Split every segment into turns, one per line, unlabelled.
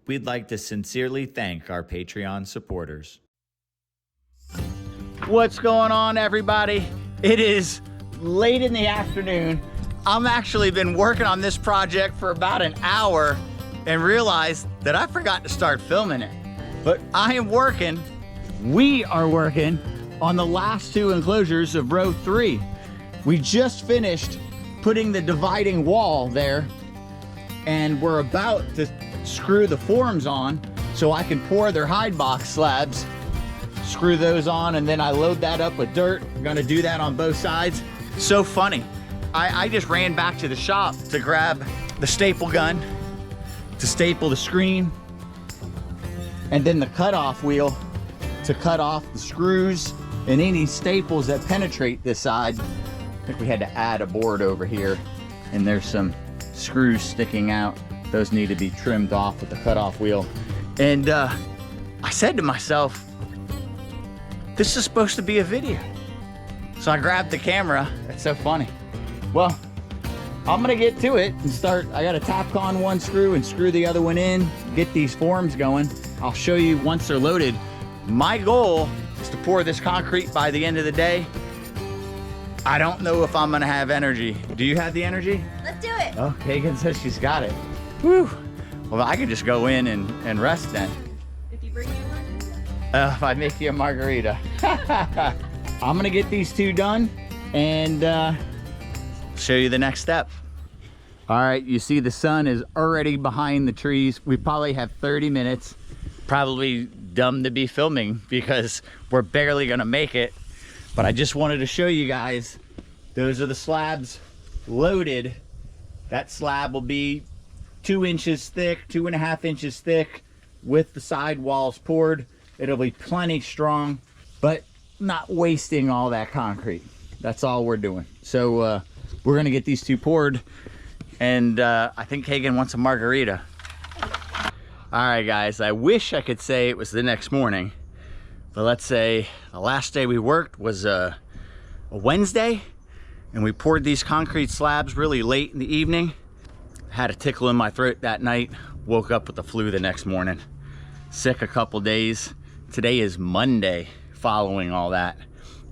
we'd like to sincerely thank our Patreon supporters.
What's going on, everybody? It is late in the afternoon. I'm actually been working on this project for about an hour and realized that I forgot to start filming it. But I am working, we are working on the last two enclosures of row 3. We just finished putting the dividing wall there, and we're about to screw the forms on so I can pour their hide box slabs, screw those on, and then I load that up with dirt. I'm gonna do that on both sides. So funny. I just ran back to the shop to grab the staple gun to staple the screen, and then the cutoff wheel to cut off the screws and any staples that penetrate this side. I think we had to add a board over here, and there's some screws sticking out. Those need to be trimmed off with the cutoff wheel. And I said to myself, this is supposed to be a video. So I grabbed the camera. It's so funny. Well, I'm gonna get to it and start. I gotta tap on one screw and screw the other one in, get these forms going. I'll show you once they're loaded. My goal is to pour this concrete by the end of the day. I don't know if I'm gonna have energy. Do you have the energy?
Let's do it.
Oh, Kagan says she's got it. Whew. Well, I could just go in and rest then.
If you bring me a margarita.
If I make you a margarita. I'm gonna get these two done and show you the next step. All right, you see the sun is already behind the trees. We probably have 30 minutes. Probably dumb to be filming because we're barely gonna make it. But I just wanted to show you guys, those are the slabs loaded. That slab will be 2 inches thick, 2.5 inches thick with the side walls poured. It'll be plenty strong, but not wasting all that concrete. That's all we're doing. So we're gonna get these two poured, and I think Kagan wants a margarita. All right, guys, I wish I could say it was the next morning, but let's say the last day we worked was a Wednesday, and we poured these concrete slabs really late in the evening. Had a tickle in my throat that night, woke up with the flu the next morning. Sick a couple days. Today is Monday following all that,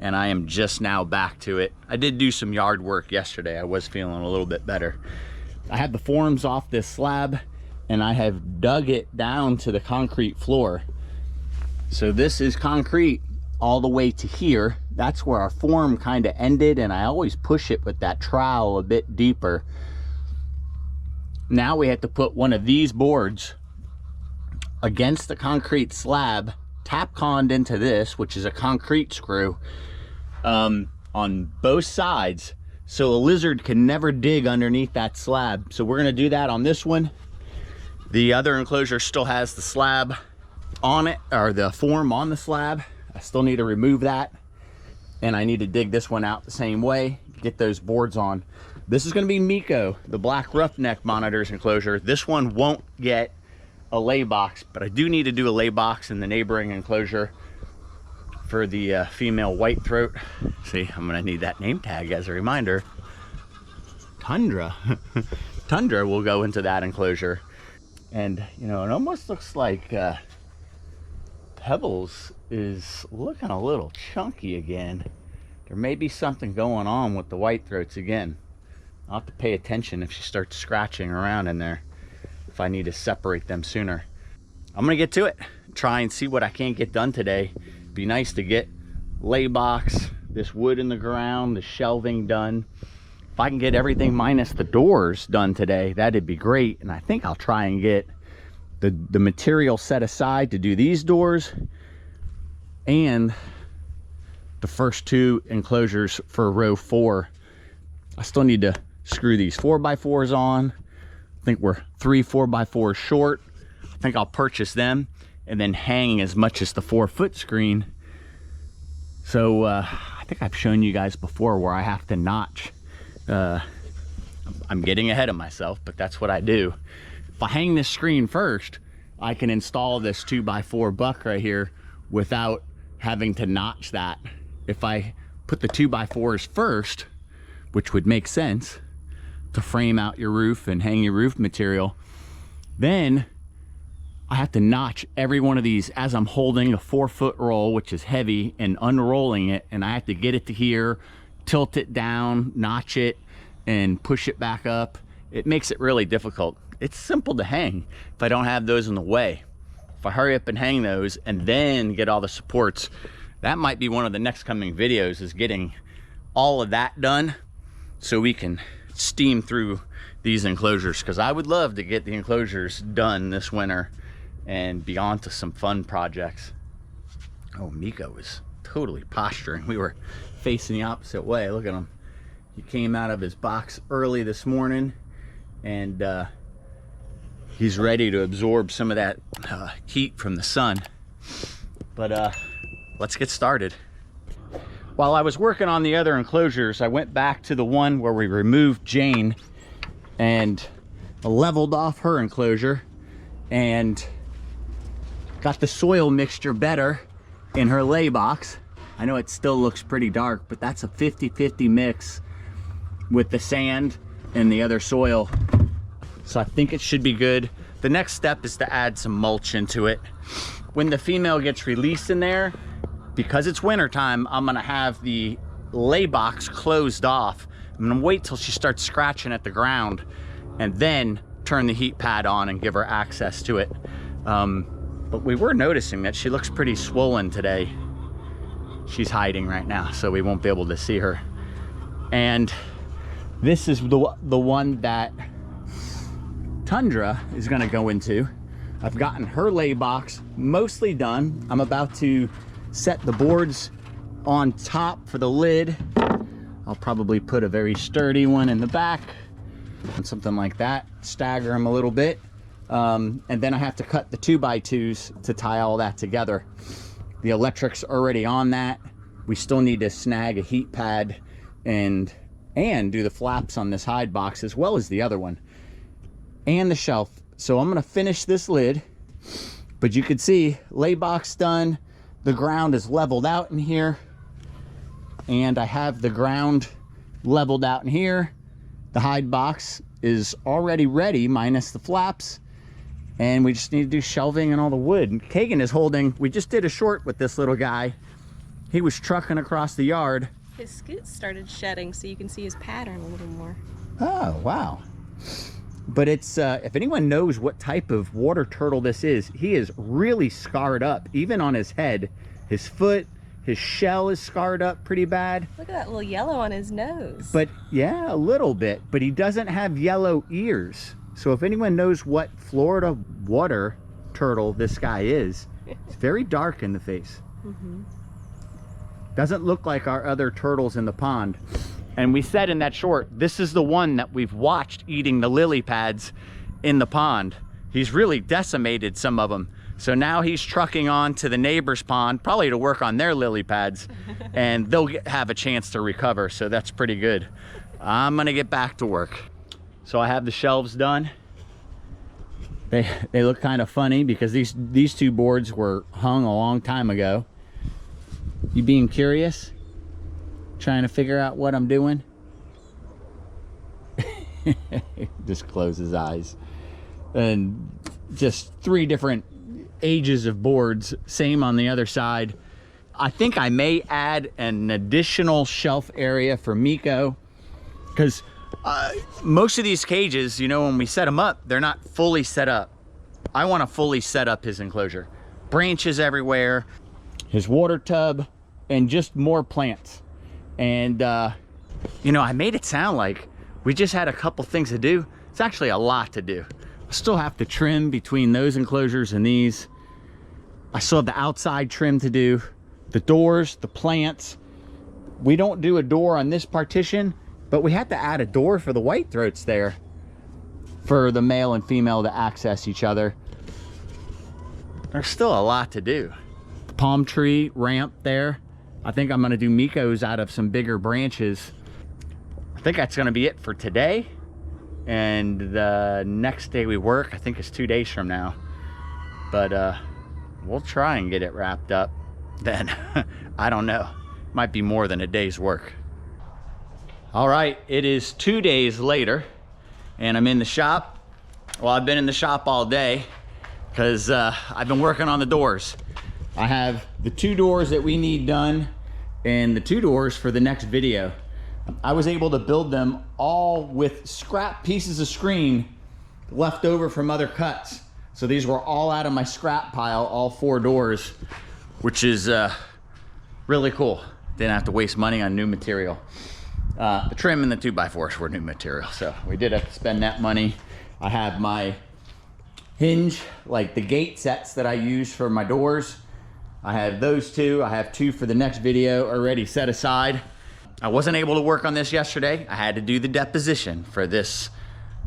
and I am just now back to it. I did do some yard work yesterday. I was feeling a little bit better. I had the forms off this slab, and I have dug it down to the concrete floor. So this is concrete all the way to here. That's where our form kind of ended, and I always push it with that trowel a bit deeper. Now we have to put one of these boards against the concrete slab, tap-conned into this, which is a concrete screw, on both sides, so a lizard can never dig underneath that slab. So we're gonna do that on this one. The other enclosure still has the slab on it, or the form on the slab. I still need to remove that, and I need to dig this one out the same way, get those boards on. This is gonna be Meeko, the black Roughneck monitors enclosure. This one won't get a lay box, but I do need to do a lay box in the neighboring enclosure for the female white throat. See, I'm gonna need that name tag as a reminder. Tundra. Tundra will go into that enclosure. And you know, it almost looks like Pebbles is looking a little chunky again. There may be something going on with the white throats again. I'll have to pay attention if she starts scratching around in there, if I need to separate them sooner. I'm gonna get to it, try and see what I can get done today. Be nice to get lay box, this wood in the ground, the shelving done. If I can get everything minus the doors done today, that'd be great. And I think I'll try and get the material set aside to do these doors and the first two enclosures for row 4. I still need to screw these 4x4s on. I think we're 3 4x4s short. I think I'll purchase them and then hang as much as the 4-foot screen. So I think I've shown you guys before where I have to notch. I'm getting ahead of myself, but that's what I do. If I hang this screen first, I can install this 2x4 buck right here without having to notch that. If I put the 2x4s first, which would make sense to frame out your roof and hang your roof material, then I have to notch every one of these as I'm holding a 4-foot roll, which is heavy, and unrolling it, and I have to get it to here, tilt it down, notch it, and push it back up. It makes it really difficult. It's simple to hang if I don't have those in the way. If I hurry up and hang those and then get all the supports, that might be one of the next coming videos, is getting all of that done so we can steam through these enclosures, because I would love to get the enclosures done this winter and be on to some fun projects. Oh, Meeko is totally posturing. We were facing the opposite way. Look at him. He came out of his box early this morning, and he's ready to absorb some of that heat from the sun. But let's get started. While I was working on the other enclosures, I went back to the one where we removed Jane and leveled off her enclosure and got the soil mixture better in her lay box. I know it still looks pretty dark, but that's a 50-50 mix with the sand and the other soil. So I think it should be good. The next step is to add some mulch into it. When the female gets released in there, because it's winter time, I'm gonna have the lay box closed off. I'm gonna wait till she starts scratching at the ground and then turn the heat pad on and give her access to it. But we were noticing that she looks pretty swollen today. She's hiding right now, so we won't be able to see her. And this is the one that Tundra is gonna go into. I've gotten her lay box mostly done. I'm about to set the boards on top for the lid. I'll probably put a very sturdy one in the back and something like that, stagger them a little bit. And then I have to cut the 2x2s to tie all that together. The electric's already on that. We still need to snag a heat pad and do the flaps on this hide box, as well as the other one and the shelf. So I'm gonna finish this lid, but you can see lay box done. The ground is leveled out in here, and I have the ground leveled out in here. The hide box is already ready, minus the flaps, and we just need to do shelving and all the wood. And Kagan is holding, we just did a short with this little guy. He was trucking across the yard.
His scoots started shedding, so you can see his pattern a little more.
Oh, wow. But it's, if anyone knows what type of water turtle this is, he is really scarred up, even on his head. His foot, his shell is scarred up pretty bad.
Look at that little yellow on his nose.
But yeah, a little bit, but he doesn't have yellow ears. So if anyone knows what Florida water turtle this guy is, it's very dark in the face. Doesn't look like our other turtles in the pond. And we said in that short, this is the one that we've watched eating the lily pads in the pond. He's really decimated some of them. So now he's trucking on to the neighbor's pond, probably to work on their lily pads, and they'll have a chance to recover. So that's pretty good. I'm gonna get back to work. So I have the shelves done. They look kind of funny because these two boards were hung a long time ago. You being curious? Trying to figure out what I'm doing? Just close his eyes. And just 3 different ages of boards, same on the other side. I think I may add an additional shelf area for Meeko, because most of these cages, you know, when we set them up, they're not fully set up. I want to fully set up his enclosure. Branches everywhere, his water tub, and just more plants. And you know, I made it sound like we just had a couple things to do. It's actually a lot to do. I still have to trim between those enclosures and these. I still have the outside trim to do, the doors, the plants. We don't do a door on this partition, but we had to add a door for the white throats there for the male and female to access each other. There's still a lot to do. The palm tree ramp there. I think I'm gonna do Meekos out of some bigger branches. I think that's gonna be it for today. And the next day we work, I think it's 2 days from now. But we'll try and get it wrapped up then. I don't know. Might be more than a day's work. All right, it is 2 days later and I'm in the shop. Well, I've been in the shop all day. because I've been working on the doors. I have the 2 doors that we need done and the 2 doors for the next video. I was able to build them all with scrap pieces of screen left over from other cuts. So these were all out of my scrap pile, all 4 doors, which is really cool. Didn't have to waste money on new material. The trim and the 2x4s were new material, so we did have to spend that money. I have my hinge, like the gate sets that I use for my doors. I have those 2. I have 2 for the next video already set aside. I wasn't able to work on this yesterday. I had to do the deposition for this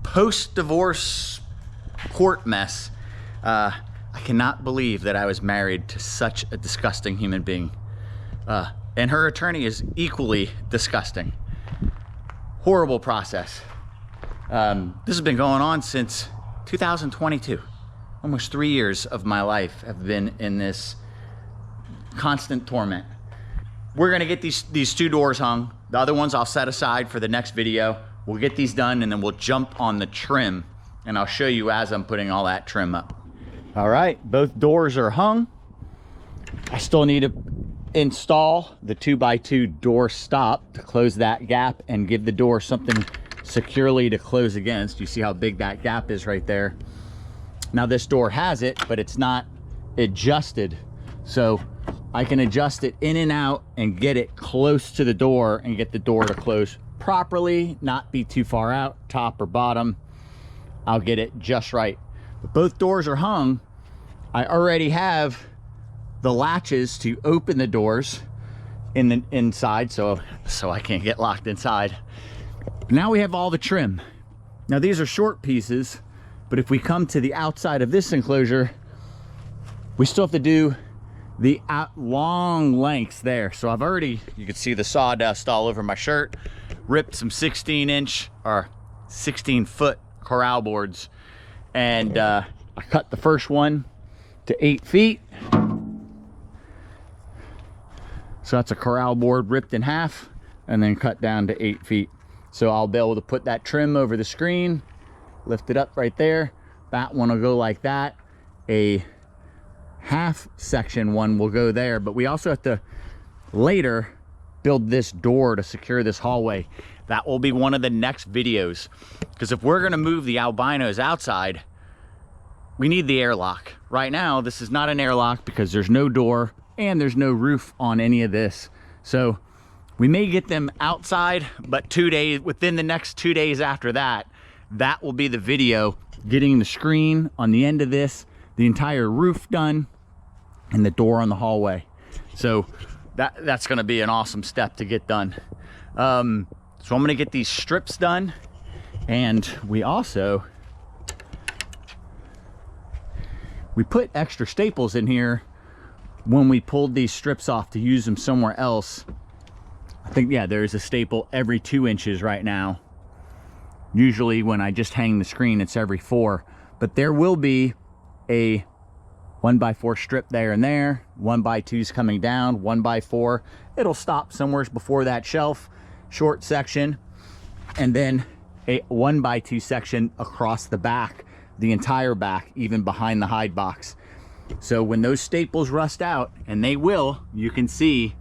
post-divorce court mess. I cannot believe that I was married to such a disgusting human being. And her attorney is equally disgusting. Horrible process. This has been going on since 2022. Almost 3 years of my life have been in this constant torment. We're gonna get these 2 doors hung. The other ones I'll set aside for the next video. We'll get these done and then we'll jump on the trim and I'll show you as I'm putting all that trim up. All right, both doors are hung. I still need to install the 2x2 door stop to close that gap and give the door something securely to close against. You see how big that gap is right there. Now this door has it, but it's not adjusted. So I can adjust it in and out and get it close to the door and get the door to close properly, not be too far out, top or bottom. I'll get it just right. But both doors are hung. I already have the latches to open the doors in the inside, so I can't get locked inside. Now we have all the trim. Now these are short pieces, but if we come to the outside of this enclosure, we still have to do the long lengths there. So I've already, you can see the sawdust all over my shirt, ripped some 16-inch or 16-foot corral boards, and I cut the first one to 8 feet. So that's a corral board ripped in half and then cut down to 8 feet. So I'll be able to put that trim over the screen, lift it up right there. That one will go like that. A half section one will go there, but we also have to later build this door to secure this hallway. That will be one of the next videos, because if we're gonna move the albinos outside, we need the airlock. Right now, this is not an airlock because there's no door and there's no roof on any of this. So we may get them outside, but 2 days, within the next 2 days after that, that will be the video, getting the screen on the end of this, the entire roof done, and the door on the hallway. So that's gonna be an awesome step to get done. So I'm gonna get these strips done, and we put extra staples in here when we pulled these strips off to use them somewhere else. I think, yeah, there's a staple every 2 inches right now. Usually when I just hang the screen, it's every 4, but there will be a 1x4 strip there and there, 1x2s coming down, 1x4. It'll stop somewhere before that shelf, short section, and then a 1x2 section across the back, the entire back, even behind the hide box. So when those staples rust out, and they will, you can see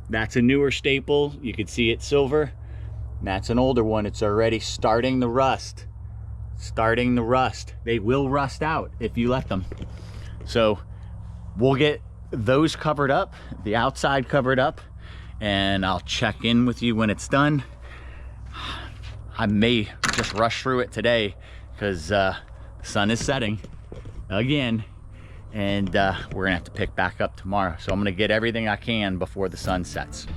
that's a newer staple. You can see it's silver. That's an older one. It's already starting to rust. Starting to rust. They will rust out if you let them. So we'll get those covered up, the outside covered up, and I'll check in with you when it's done. I may just rush through it today because the sun is setting again, and we're gonna have to pick back up tomorrow. So I'm gonna get everything I can before the sun sets.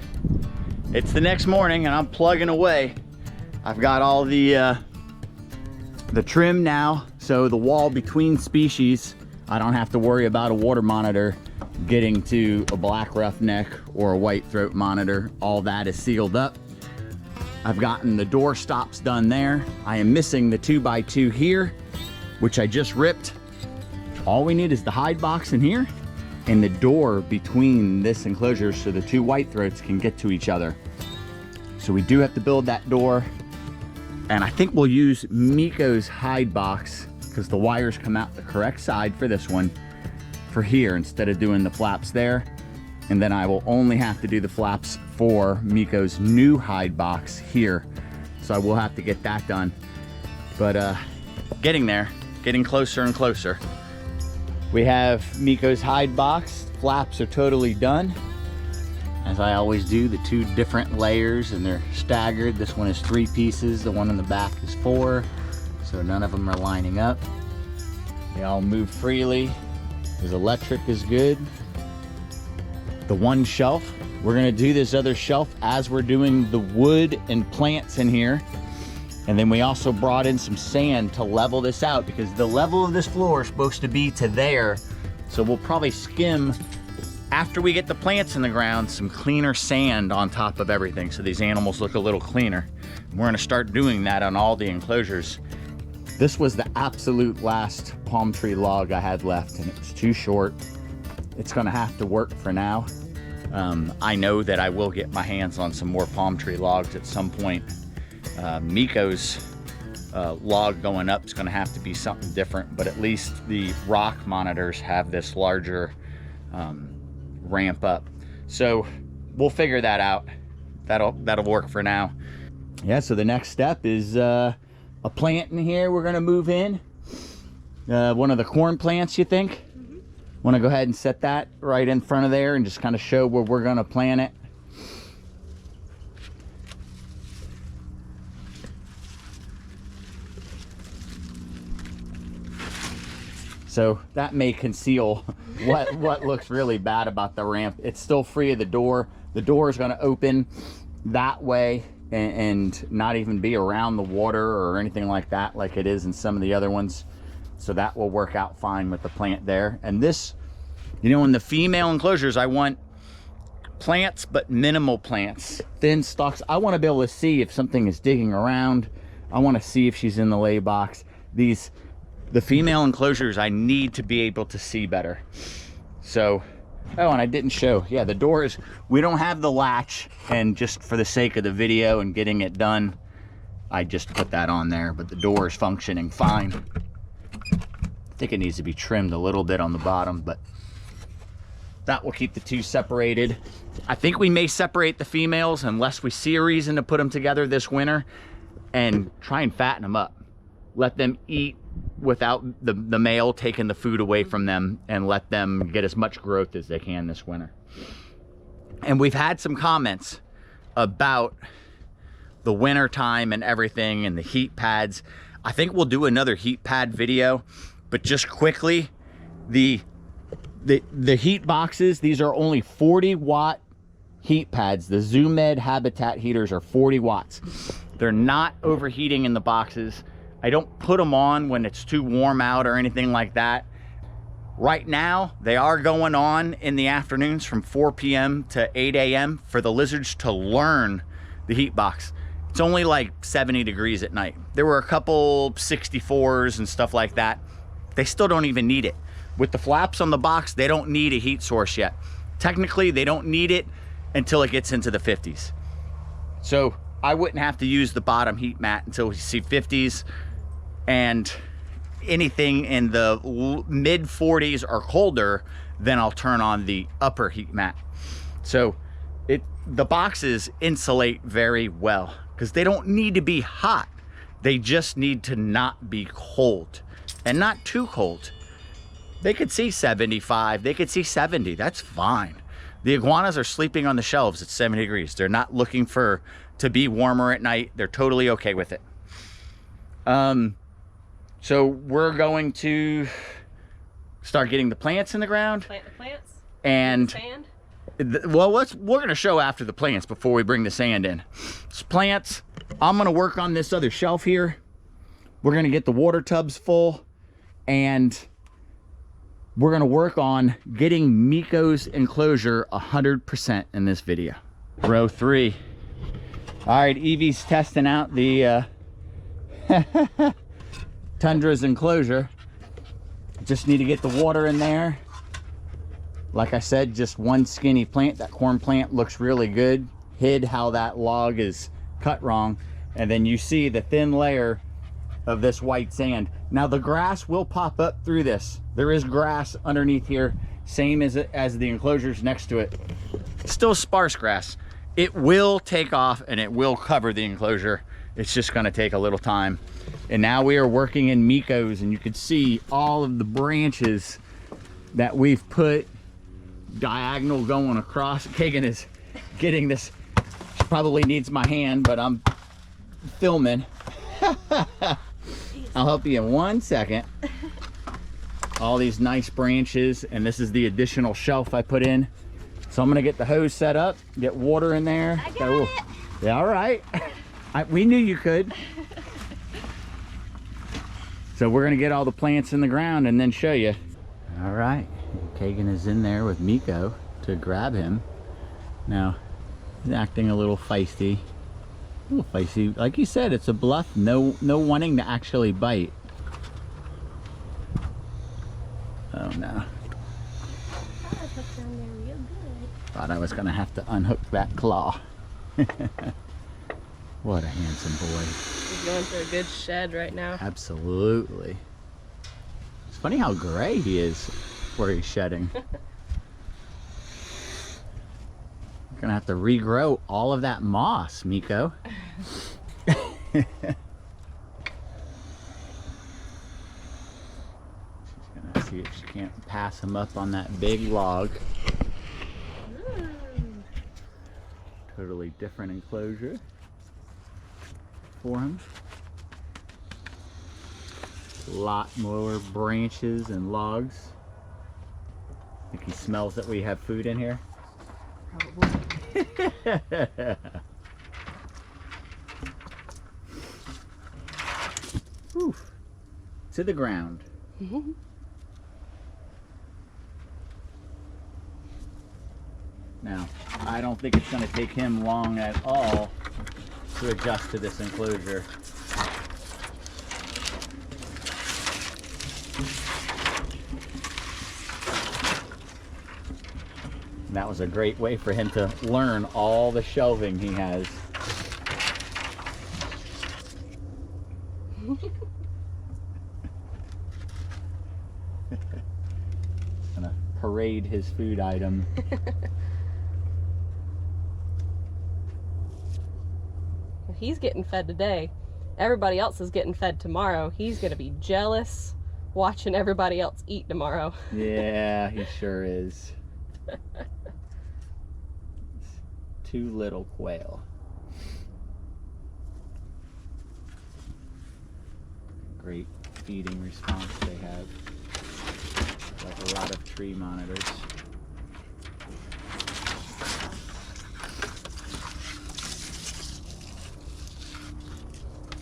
It's the next morning and I'm plugging away. I've got all the trim now, so the wall between species, I don't have to worry about a water monitor getting to a black roughneck or a white throat monitor. All that is sealed up. I've gotten the door stops done there. I am missing the 2x2 here, which I just ripped. All we need is the hide box in here and the door between this enclosure so the 2 white throats can get to each other. So we do have to build that door, and I think we'll use Meeko's hide box because the wires come out the correct side for this one, for here, instead of doing the flaps there. And then I will only have to do the flaps for Meeko's new hide box here. So I will have to get that done. But getting there, getting closer and closer. We have Meeko's hide box. Flaps are totally done. As I always do, the 2 different layers, and they're staggered. This one is 3 pieces, the one in the back is 4. So none of them are lining up. They all move freely. His electric is good. The one shelf, we're gonna do this other shelf as we're doing the wood and plants in here. And then we also brought in some sand to level this out, because the level of this floor is supposed to be to there. So we'll probably skim, after we get the plants in the ground, some cleaner sand on top of everything, so these animals look a little cleaner. We're gonna start doing that on all the enclosures. This was the absolute last palm tree log I had left, and it was too short. It's gonna have to work for now. I know that I will get my hands on some more palm tree logs at some point. Meeko's log going up is gonna have to be something different, but at least the rock monitors have this larger ramp up. So we'll figure that out. That'll work for now. Yeah, so the next step is a plant in here we're gonna move in. One of the corn plants, you think? Want to go ahead and set that right in front of there and just kind of show where we're going to plant it. So that may conceal what looks really bad about the ramp. It's still free of the door. The door is going to open that way and not even be around the water or anything like that, like it is in some of the other ones. So that will work out fine with the plant there. And this, you know, in the female enclosures, I want plants, but minimal plants, thin stalks. I want to be able to see if something is digging around. I want to see if she's in the lay box. The female enclosures, I need to be able to see better. So, oh, and I didn't show, yeah, the doors, we don't have the latch, and just for the sake of the video and getting it done, I just put that on there, but the door is functioning fine. I think it needs to be trimmed a little bit on the bottom, but that will keep the 2 separated. I think we may separate the females unless we see a reason to put them together this winter, and try and fatten them up. Let them eat without the male taking the food away from them, and let them get as much growth as they can this winter. And we've had some comments about the winter time and everything and the heat pads. I think we'll do another heat pad video. But just quickly, the heat boxes, these are only 40-watt heat pads. The ZoomEd Habitat heaters are 40 watts. They're not overheating in the boxes. I don't put them on when it's too warm out or anything like that. Right now, they are going on in the afternoons from 4 p.m. to 8 a.m. for the lizards to learn the heat box. It's only like 70 degrees at night. There were a couple 64s and stuff like that. They still don't even need it. With the flaps on the box, they don't need a heat source yet. Technically, they don't need it until it gets into the 50s. So I wouldn't have to use the bottom heat mat until we see 50s, and anything in the mid 40s or colder, then I'll turn on the upper heat mat. So the boxes insulate very well because they don't need to be hot. They just need to not be cold, and not too cold. They could see 75, they could see 70, that's fine. The iguanas are sleeping on the shelves at 70 degrees. They're not looking to be warmer at night. They're totally okay with it. So we're going to start getting the plants in the ground.
Plant the plants?
And
sand?
Well, we're gonna show after the plants before we bring the sand in. It's plants. I'm gonna work on this other shelf here. We're gonna get the water tubs full, and we're gonna work on getting Meeko's enclosure 100% in this video. Row 3. All right, Evie's testing out the Tundra's enclosure. Just need to get the water in there. Like I said, just one skinny plant. That corn plant looks really good. Hid how that log is cut wrong. And then you see the thin layer of this white sand. Now the grass will pop up through this. There is grass underneath here, same as the enclosures next to it. Still sparse grass. It will take off and it will cover the enclosure. It's just gonna take a little time. And now we are working in Meekos, and you can see all of the branches that we've put diagonal going across. Kagan is getting this. She probably needs my hand, but I'm filming. I'll help you in 1 second. All these nice branches, and this is the additional shelf I put in. So I'm gonna get the hose set up, get water in there.
I got it.
Yeah, all right. We knew you could. So we're gonna get all the plants in the ground and then show you. All right, Kagan is in there with Meeko to grab him. Now, he's acting a little feisty. A little feisty. Like you said, it's a bluff, no wanting to actually bite. Oh no. Thought I was gonna have to unhook that claw. What a handsome boy.
He's going for a good shed right now.
Absolutely. It's funny how gray he is where he's shedding. You're gonna have to regrow all of that moss, Meeko. She's gonna see if she can't pass him up on that big log. Totally different enclosure for him. A lot more branches and logs. I think he smells that we have food in here.
Probably.
Whew. To the ground. Now, I don't think it's going to take him long at all to adjust to this enclosure. And that was a great way for him to learn all the shelving he has. Gonna parade his food item.
He's getting fed today. Everybody else is getting fed tomorrow. He's gonna be jealous watching everybody else eat tomorrow.
Yeah, he sure is. Two little quail. Great feeding response they have. Like a lot of tree monitors.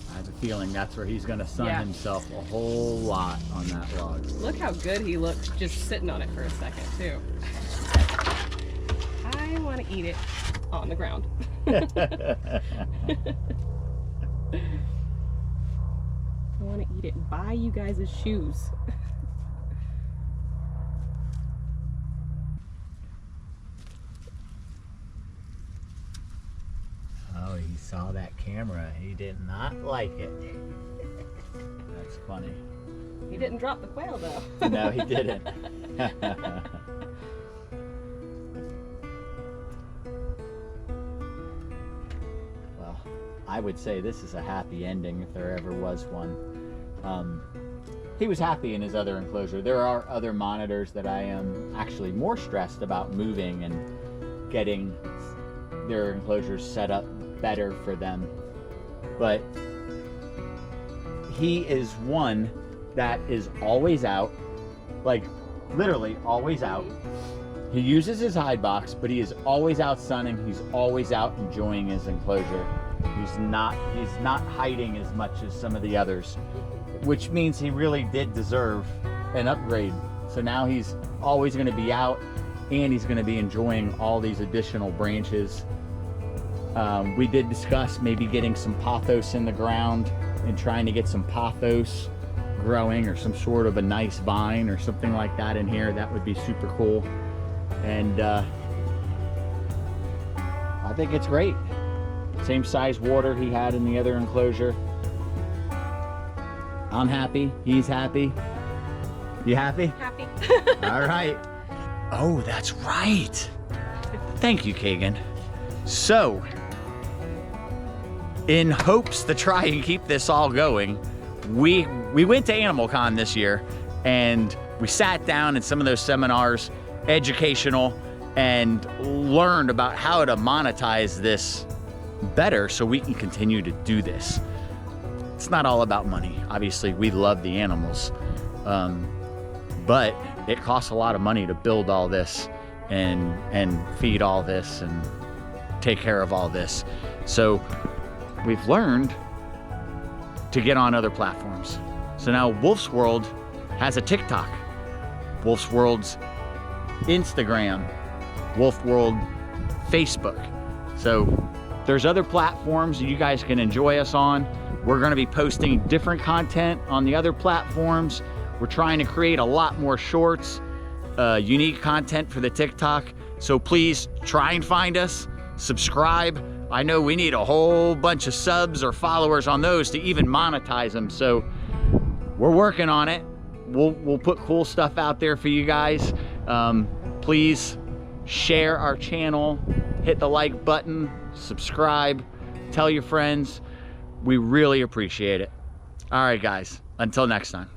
I have a feeling that's where he's going to sun himself a whole lot on that log.
Look how good he looks just sitting on it for a second too. I want to eat it on the ground. I want to eat it and buy you guys' shoes.
Oh, he saw that camera. He did not like it. That's funny.
He didn't drop the quail though.
No, he didn't. Well, I would say this is a happy ending if there ever was one. He was happy in his other enclosure. There are other monitors that I am actually more stressed about moving and getting their enclosures set up better for them. But he is one that is always out, like literally always out. He uses his hide box, but he is always out sunning. He's always out enjoying his enclosure. He's not hiding as much as some of the others, which means he really did deserve an upgrade. So now he's always going to be out, and he's going to be enjoying all these additional branches. We did discuss maybe getting some pothos in the ground and trying to get some pothos growing, or some sort of a nice vine or something like that in here. That would be super cool. And I think it's great. Same size water he had in the other enclosure. I'm happy. He's happy. You happy?
Happy.
All right. Oh, that's right. Thank you, Kagan. So, in hopes to try and keep this all going, we went to Animal Con this year, and we sat down in some of those seminars, educational, and learned about how to monetize this better so we can continue to do this. It's not all about money. Obviously, we love the animals, but it costs a lot of money to build all this and feed all this and take care of all this. So we've learned to get on other platforms. So now Wolfe's World has a TikTok, Wolfe's World's Instagram, Wolfe World Facebook. So there's other platforms that you guys can enjoy us on. We're gonna be posting different content on the other platforms. We're trying to create a lot more shorts, unique content for the TikTok. So please try and find us, subscribe. I know we need a whole bunch of subs or followers on those to even monetize them. So we're working on it. We'll put cool stuff out there for you guys. Please share our channel, hit the like button, subscribe, tell your friends. We really appreciate it. All right, guys, until next time.